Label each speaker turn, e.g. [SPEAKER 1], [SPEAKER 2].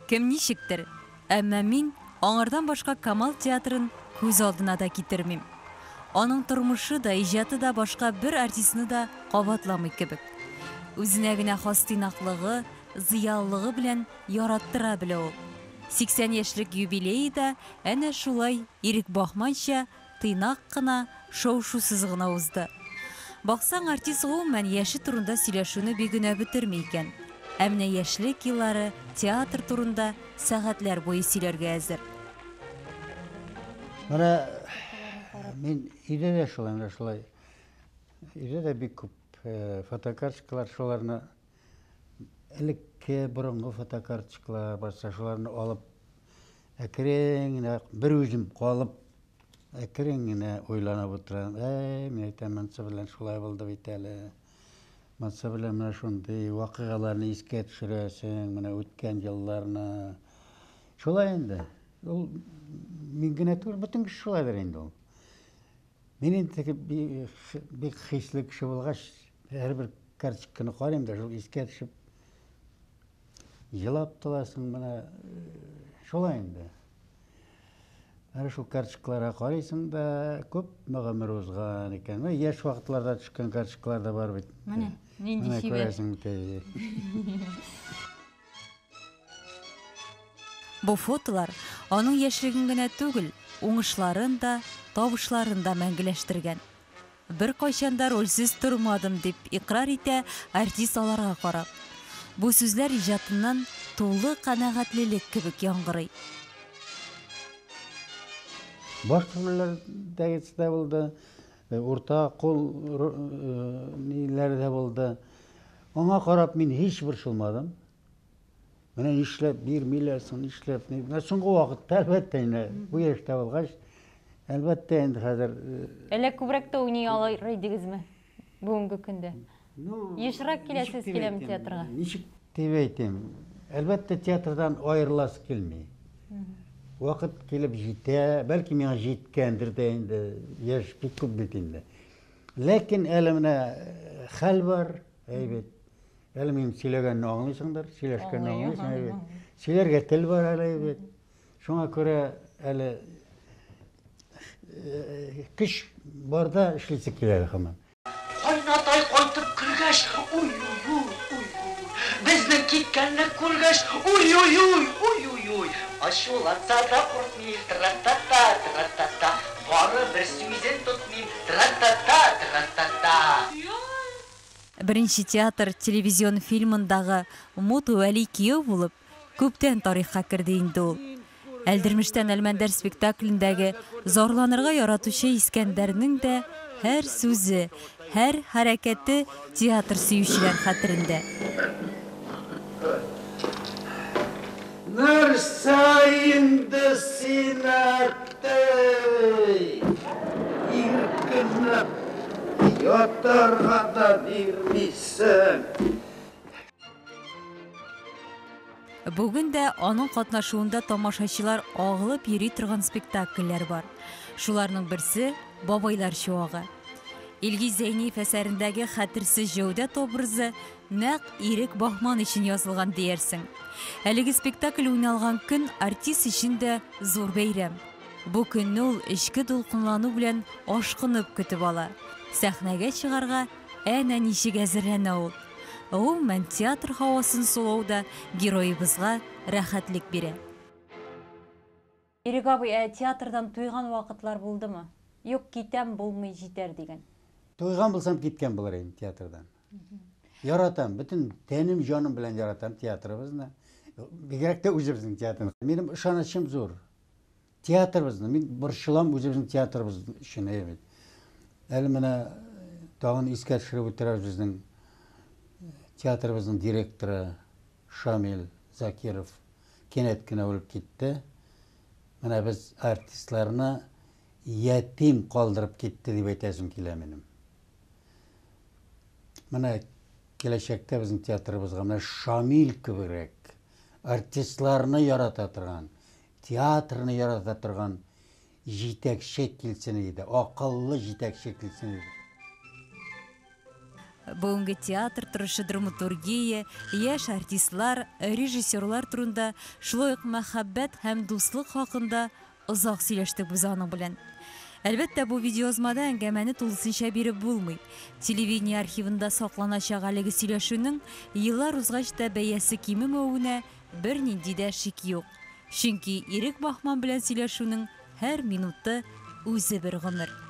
[SPEAKER 1] Кем ничектер, әмма мин аңардан башка Камал театрын күз алдына да китермим. Аның тормышы да, иҗаты да башка бер артистны да кабатламый кебек. Үзенә генә хас тыйнаклыгы, зыялылыгы белән яраттыра белә ул. 80 яшьлек юбилей да әнә шулай ирек бахманча тыйнак кына, шау-шусыз гына узды. Баксаң, артист гомумән яше турында сөйләшүне бик генә бетерми икән. Ә менә яшьлек еллары театр турында сәгатьләр буе сөйләргә әзер.
[SPEAKER 2] Мана мен өйдә дә шулай. Өйдә дә бик күп фотокарточкалар, шуларны элекке борынгы фотокарточкалар барса, шуларны алып әкрен генә бер үзем калып әкрен генә уйланып утырам. Мен әйтәм, монсы белән шулай булды бит әле. Монсы белән менә шундый вакыйгаларны искә төшерәсең, менә үткән елларны. Шулай инде. Ул мин генә түгел, бөтен кеше шулайдыр инде ул. Мен инде бик хисле кеше булгач, һәрбер карточканы карыйм да, шул искә төшеп елап торасың, менә шулай инде. Әр шул карточкаларга карыйсың да, күп гомер узган икән. Менә яшь вакытларда төшкән карточкалар да бар бит.
[SPEAKER 1] Менә нинди шибәр. Бу фотолар аның яшьлеген генә түгел, уңышларын да, табышларын да мәңгеләштергән. Бер кайчанда рольсез тормадым дип икрар итә артист аларга карап. Бу сүзләр иҗатыннан тулы канәгатьлелек кебек яңгырый.
[SPEAKER 2] Башка рольләрдә булды, урта кул ниләрдә булды. Аңа карап мин һич борчылмадым. Менә нишләп бирмиләрсең, нишләп? Менә соңгы вакытта әлбәттә инде бу яшьтә булгач, әлбәттә инде хәзер
[SPEAKER 1] Әле күбрәк тә уйный алыр идегезме бүгенге көндә? Ешрак киләсез киләме театрга?
[SPEAKER 2] Ничек дип әйтим? Әлбәттә театрдан аерыласы килми. Вакыт килеп җитә, бәлки миңа җиткәндер дә инде, яшь бик күп бит инде. Ләкин әле менә хәл бар, әйбәт. Әле мин сөйләгәнне аңлыйсыңдыр, сөйләшкәнне аңлыйсың, әйбәт. Сөйләргә тел бар әле, әйбәт. Шуңа күрә әле көч барда эшлисе килә һаман.
[SPEAKER 3] Кайнатай кайтып кергәч, уй. Безнең киткәнне күргәч, уй. Ачуланса да куркмый, тра-та-та. Бары бер сүзен тотмый, тра-та-та.
[SPEAKER 1] Беренче театр телевизион фильмындагы Умут Вәли кияү булып, күптән тарихка керде инде ул. Әлдермештән Әлмәндәр спектаклендәге зарланырга яратучы Искәндәрнең дә һәр сүзе, һәр хәрәкәте театр сөючеләр хәтерендә.
[SPEAKER 2] Нәрсә инде син әйтәй? Иркенләп ятарга да бирмисең.
[SPEAKER 1] Бүген дә аның катнашуында тамашачылар агылып йөри торган спектакльләр бар. Шуларның берсе Бабайлар чуагы. Илгиз Зәйниев әсәрендәге хәтерсез Җәүдәт образы нәкъ Ирек Бахман өчен язылган диярсең. Әлеге спектакль уйналган көн артист өчен дә зур бәйрәм. Бу көнне ул эчке дулкынлану белән ашкынып көтеп ала. Сәхнәгә чыгарга әнә ничек әзерләнә ул. Гомумән театр һавасын сулауда героебызга рәхәтлек бирә. Ирек абый, театрдан туйган вакытлар булдымы? Юк, китәм, булмый җитәр дигән.
[SPEAKER 2] Туйган булсам киткән булыр идем театрдан. Яратам, бөтен тәнем, җаным белән яратам театрыбызны. Бигрәк тә үзебезнең театрны. Минем ышанычым зур. Театрыбызны, мин борчылам үзебезнең театрыбыз өчен, әйбәт. Әле менә тагын искә төшереп үтерәбез безнең театрыбызның директоры Шамил Закиров кинәт кенә үлеп китте. Менә без артистларны ятим калдырып китте дип әйтәсем килә минем. Менә киләчәктә безнең театрыбызга менә Шамил кебегрәк артистларны ярата торган, театрны ярата торган җитәкче килсен иде, акыллы җитәкче килсен иде.
[SPEAKER 1] Бүгінгі театр тұрышы драматургия, яш артистлар, режиссерлар турында, шулай ук мәхәббәт һәм дуслык хакында озак сөйләштек без аның белән. Әлбәттә, бу видеоязмада әңгәмәне тулысынча биреп булмый. Телевидение архивында сакланачак әлеге сөйләшүнең еллар узгач та бәясе кимемәвенә бернинди дә шик юк. Чөнки Ирек Бахман белән сөйләшүнең һәр минуты үзе бер гомер.